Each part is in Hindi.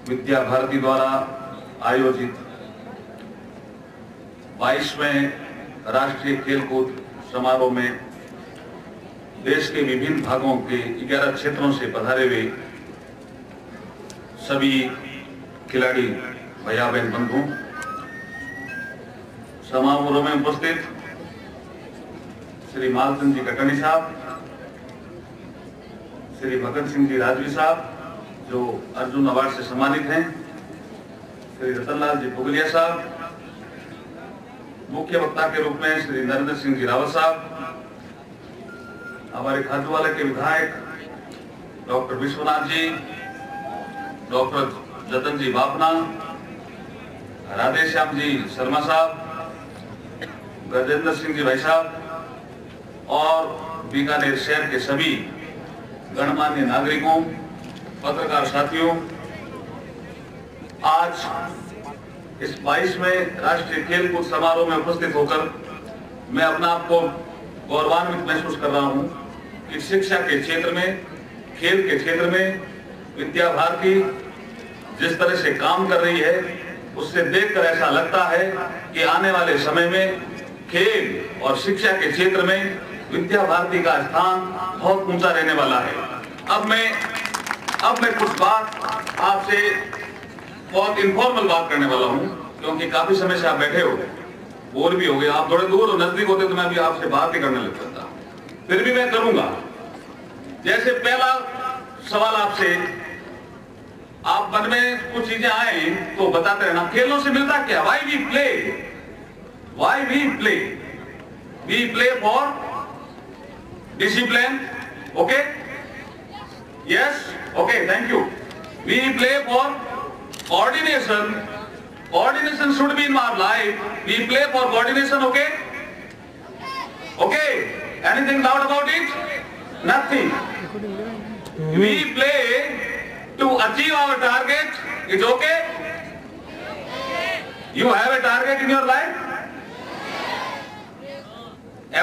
विद्या भारती द्वारा आयोजित 22वें राष्ट्रीय खेलकूद समारोह में देश के विभिन्न भागों के 11 क्षेत्रों से पधारे हुए सभी खिलाड़ी भैया बहन बंधु, समारोह में उपस्थित श्री मालचंद जी कटनी साहब, श्री भगत सिंह जी राजवी साहब जो अर्जुन अवार्ड से सम्मानित हैं, श्री रतनलाल जी पुगलिया साहब, मुख्य वक्ता के रूप में श्री नरेंद्र सिंह जी रावत साहब, हमारे खाजूवाला के विधायक डॉक्टर विश्वनाथ जी, डॉक्टर जतन जी बापना, राधेश्याम जी शर्मा साहब, गजेंद्र सिंह जी भाई साहब और बीकानेर शहर के सभी गणमान्य नागरिकों, पत्रकार साथियों, आज इस 22वें राष्ट्रीय खेलकूद समारोह में उपस्थित होकर मैं अपना आप को गौरवान्वित महसूस कर रहा हूं कि शिक्षा के क्षेत्र में, खेल के क्षेत्र में विद्या भारती जिस तरह से काम कर रही है, उससे देखकर ऐसा लगता है कि आने वाले समय में खेल और शिक्षा के क्षेत्र में विद्या भारती का स्थान बहुत ऊंचा रहने वाला है। अब मैं कुछ बात आपसे बहुत इनफॉर्मल बात करने वाला हूं, क्योंकि काफी समय से आप बैठे हो, बोर भी हो गए। आप थोड़े दूर और नजदीक होते तो मैं भी आपसे बात ही करने लग जाता, फिर भी मैं करूंगा। जैसे पहला सवाल आपसे, आप मन में कुछ चीजें आए तो बताते रहना। खेलों से मिलता क्या? Why we play, why we play? We play for discipline, okay, yes, okay, thank you. We play for coordination. Coordination should be in our life. We play for coordination, okay? Okay. Anything doubt about it? Nothing. We play to achieve our target. It's okay? You have a target in your life?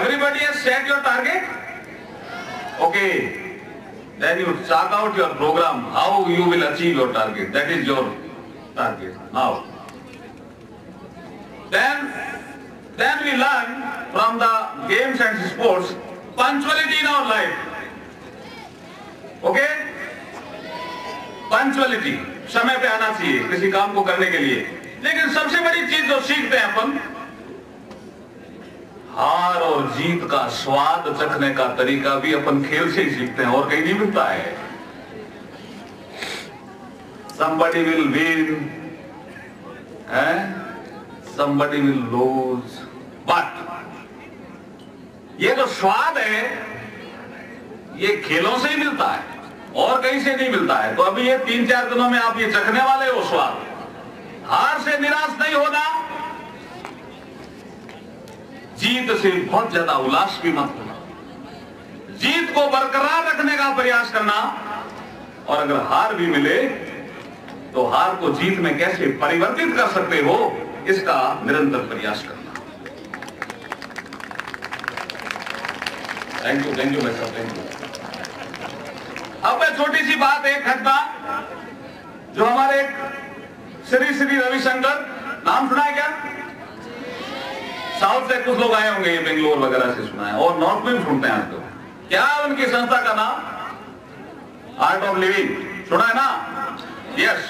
Everybody has set your target? Okay. Then you chart out your program, how you will achieve your target. That is your target. Now, then we learn from the games and sports punctuality in our life. Okay? Punctuality, समय पे आना चाहिए किसी काम को करने के लिए। लेकिन सबसे बड़ी चीज जो सीखते हैं अपन, हार और जीत का स्वाद चखने का तरीका भी अपन खेल से ही सीखते हैं, और कहीं नहीं मिलता है। Somebody will win, somebody will lose, but ये जो स्वाद है ये खेलों से ही मिलता है और कहीं से नहीं मिलता है। तो अभी ये 3-4 दिनों में आप ये चखने वाले हो स्वाद। हार से निराश नहीं होना, जीत से बहुत ज्यादा उल्लास भी मत होना, जीत को बरकरार रखने का प्रयास करना, और अगर हार भी मिले तो हार को जीत में कैसे परिवर्तित कर सकते हो, इसका निरंतर प्रयास करना। थैंक यू भाई साहब, थैंक यू। अब मैं छोटी सी बात, एक घटना जो हमारे श्री रविशंकर, नाम सुना है क्या? साउथ से कुछ लोग आए होंगे, ये बेंगलोर वगैरह से सुना है, और नॉर्थ में भी सुनते हैं आजकल। क्या उनकी संस्था का नाम? आर्ट ऑफ लिविंग, सुना है ना? यस।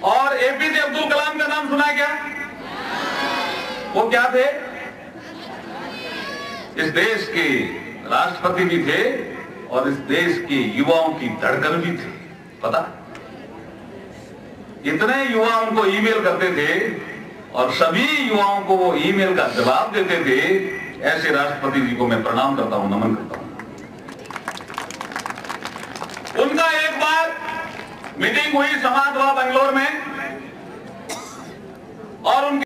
और एपीजे अब्दुल कलाम का नाम सुना है क्या? वो क्या थे? इस देश के राष्ट्रपति भी थे और इस देश के युवाओं की धड़कन भी थे, पता? इतने युवा उनको ईमेल करते थे और सभी युवाओं को वो ईमेल का जवाब देते थे। ऐसे राष्ट्रपति जी को मैं प्रणाम करता हूं, नमन करता हूं। उनका एक बार मीटिंग हुई, संवाद हुआ बेंगलोर में, और उनके